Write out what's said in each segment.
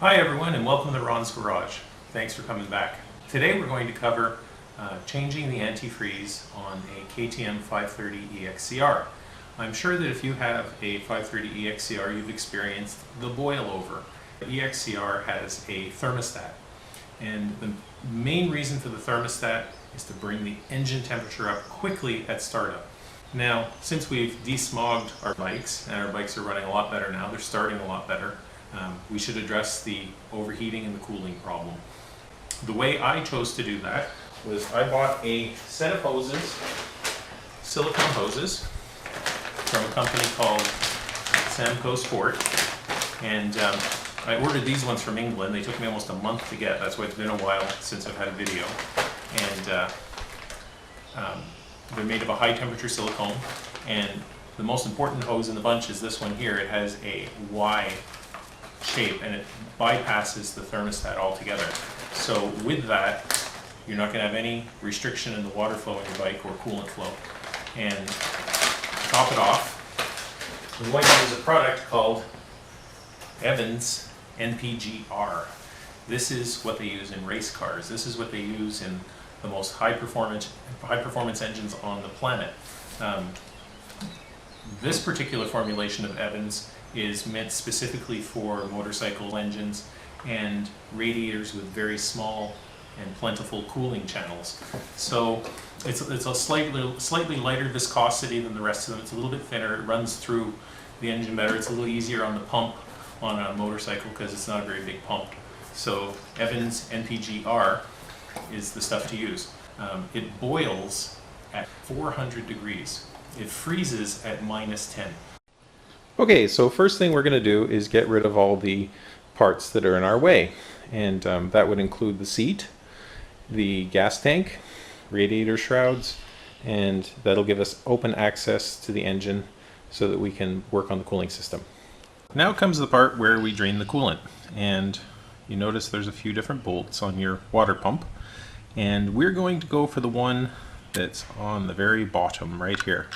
Hi everyone and welcome to Ron's Garage. Thanks for coming back. Today we're going to cover changing the antifreeze on a KTM 530 EXCR. I'm sure that if you have a 530 EXCR you've experienced the boil over. The EXCR has a thermostat, and the main reason for the thermostat is to bring the engine temperature up quickly at startup. Now, since we've desmogged our bikes and our bikes are running a lot better now, they're starting a lot better, we should address the overheating and the cooling problem. The way I chose to do that was I bought a set of hoses, silicone hoses, from a company called Samco Sport, and I ordered these ones from England. They took me almost a month to get. That's why it's been a while since I've had a video. And they're made of a high temperature silicone, and the most important hose in the bunch is this one here. It has a Y shape and it bypasses the thermostat altogether. So with that, you're not going to have any restriction in the water flow in your bike or coolant flow. And to top it off, we're going to use a product called Evans NPGR. This is what they use in race cars. This is what they use in the most high performance engines on the planet. This particular formulation of Evans is meant specifically for motorcycle engines and radiators with very small and plentiful cooling channels. So it's a slightly lighter viscosity than the rest of them. It's a little bit thinner. It runs through the engine better. It's a little easier on the pump on a motorcycle because it's not a very big pump. So Evans NPGR is the stuff to use. It boils at 400 degrees. It freezes at -10. Okay, so first thing we're going to do is get rid of all the parts that are in our way, and that would include the seat, the gas tank, radiator shrouds, and that'll give us open access to the engine so that we can work on the cooling system. Now comes the part where we drain the coolant, and you notice there's a few different bolts on your water pump, and we're going to go for the one that's on the very bottom right here.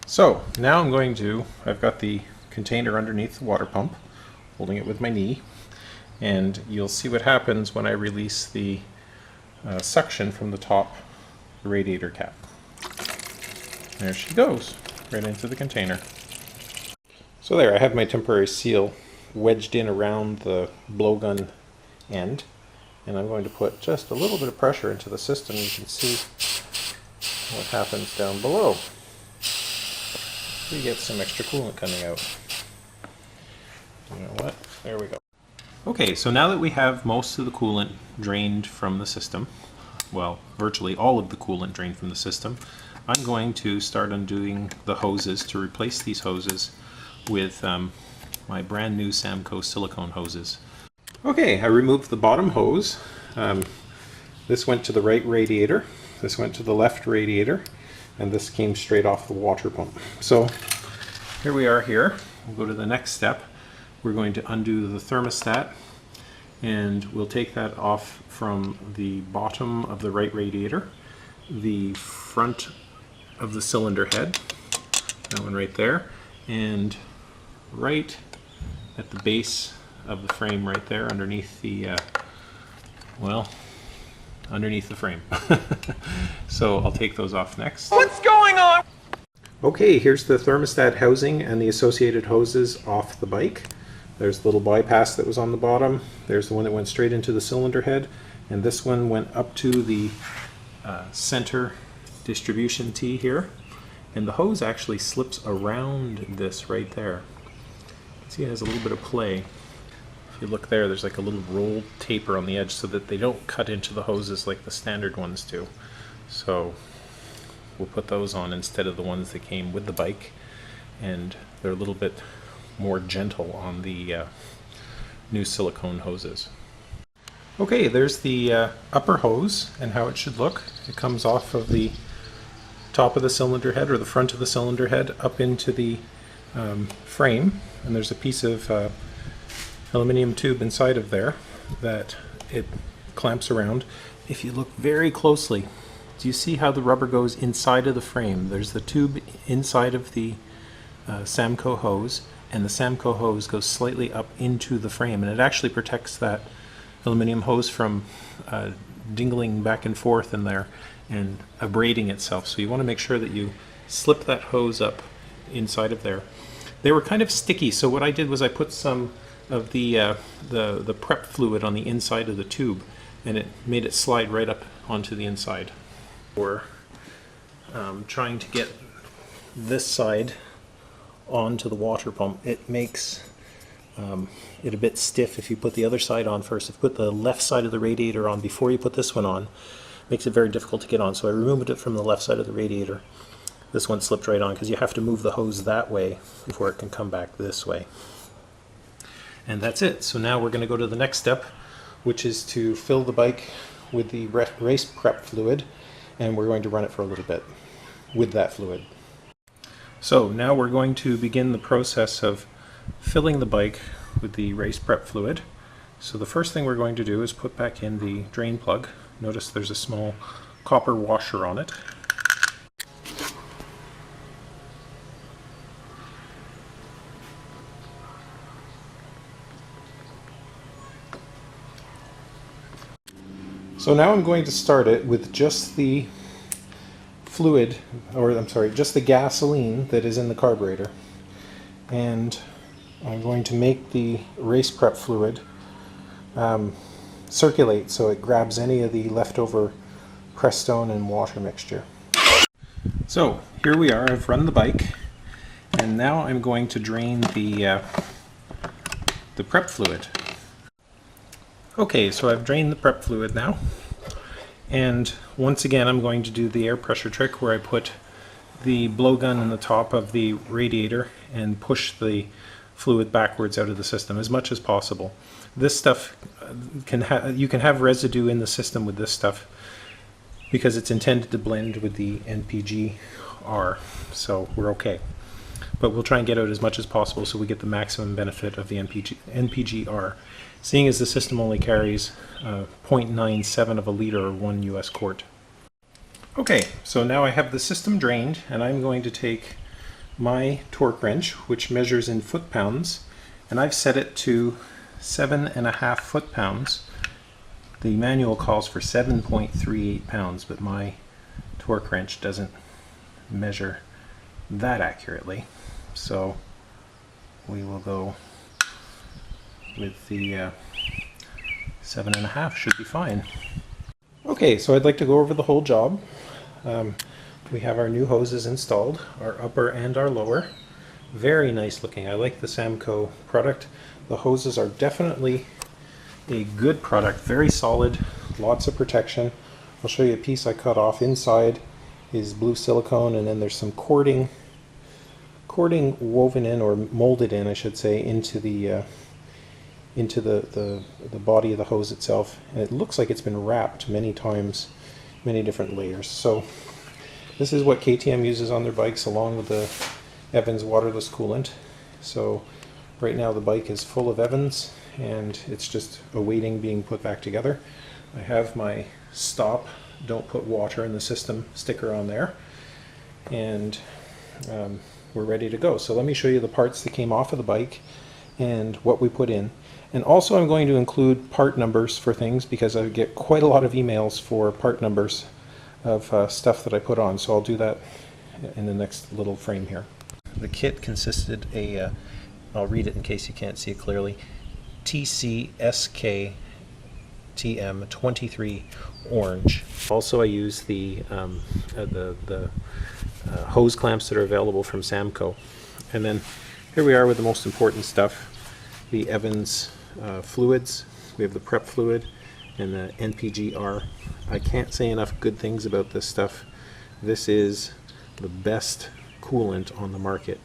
So now I've got the container underneath the water pump, holding it with my knee, and you'll see what happens when I release the suction from the top radiator cap. There she goes, right into the container. So there, I have my temporary seal wedged in around the blowgun end, and I'm going to put just a little bit of pressure into the system. You can see what happens down below. We get some extra coolant coming out. You know what? There we go. Okay, so now that we have most of the coolant drained from the system, well, virtually all of the coolant drained from the system, I'm going to start undoing the hoses to replace these hoses with my brand new Samco silicone hoses. Okay, I removed the bottom hose. This went to the right radiator, this went to the left radiator, and this came straight off the water pump. So here we are here. We'll go to the next step. We're going to undo the thermostat, and we'll take that off from the bottom of the right radiator, the front of the cylinder head, that one right there, and right at the base of the frame right there underneath the underneath the frame. So I'll take those off next. What's going on? Okay, here's the thermostat housing and the associated hoses off the bike. There's the little bypass that was on the bottom. There's the one that went straight into the cylinder head, and this one went up to the center distribution tee here. And the hose actually slips around this right there. See, it has a little bit of play. If you look there, there's like a little rolled taper on the edge so that they don't cut into the hoses like the standard ones do. So we'll put those on instead of the ones that came with the bike, and they're a little bit more gentle on the new silicone hoses. Okay, there's the upper hose and how it should look. It comes off of the top of the cylinder head, or the front of the cylinder head, up into the frame, and there's a piece of aluminum tube inside of there that it clamps around. If you look very closely, do you see how the rubber goes inside of the frame? There's the tube inside of the Samco hose, and the Samco hose goes slightly up into the frame, and it actually protects that aluminum hose from dingling back and forth in there and abrading itself. So you want to make sure that you slip that hose up inside of there. They were kind of sticky, so what I did was I put some of the prep fluid on the inside of the tube, and it made it slide right up onto the inside. We're trying to get this side onto the water pump. It makes it a bit stiff if you put the other side on first. If you put the left side of the radiator on before you put this one on, it makes it very difficult to get on. So I removed it from the left side of the radiator. This one slipped right on because you have to move the hose that way before it can come back this way. And that's it. So now we're going to go to the next step, which is to fill the bike with the race prep fluid, and we're going to run it for a little bit with that fluid. So now we're going to begin the process of filling the bike with the race prep fluid. So the first thing we're going to do is put back in the drain plug. Notice there's a small copper washer on it. So now I'm going to start it with just the fluid, or I'm sorry, just the gasoline that is in the carburetor. And I'm going to make the race prep fluid circulate so it grabs any of the leftover Prestone and water mixture. So here we are, I've run the bike, and now I'm going to drain the prep fluid. Okay, so I've drained the prep fluid now, and once again I'm going to do the air pressure trick where I put the blowgun in the top of the radiator and push the fluid backwards out of the system as much as possible. This stuff you can have residue in the system with this stuff because it's intended to blend with the NPGR, so we're okay. But we'll try and get out as much as possible so we get the maximum benefit of the NPGR. Seeing as the system only carries 0.97 of a liter or 1 US quart. Okay, so now I have the system drained, and I'm going to take my torque wrench, which measures in foot-pounds, and I've set it to 7.5 foot-pounds. The manual calls for 7.38 pounds, but my torque wrench doesn't measure that accurately. So we will go with the 7.5, should be fine. Okay, so I'd like to go over the whole job. We have our new hoses installed, our upper and our lower. Very nice looking. I like the Samco product. The hoses are definitely a good product, very solid, lots of protection. I'll show you a piece I cut off. Inside is blue silicone, and then there's some cording woven in, or molded in, I should say, into the body of the hose itself, and it looks like it's been wrapped many times, many different layers. So this is what KTM uses on their bikes along with the Evans waterless coolant. So right now the bike is full of Evans and it's just awaiting being put back together. I have my stop, don't put water in the system sticker on there, and we're ready to go. So let me show you the parts that came off of the bike and what we put in. And also I'm going to include part numbers for things because I get quite a lot of emails for part numbers of stuff that I put on. So I'll do that in the next little frame here. The kit consisted I'll read it in case you can't see it clearly, TCSK TM 23 orange. Also I use the hose clamps that are available from Samco. And then here we are with the most important stuff, the Evans fluids. We have the prep fluid and the NPGR. I can't say enough good things about this stuff. This is the best coolant on the market.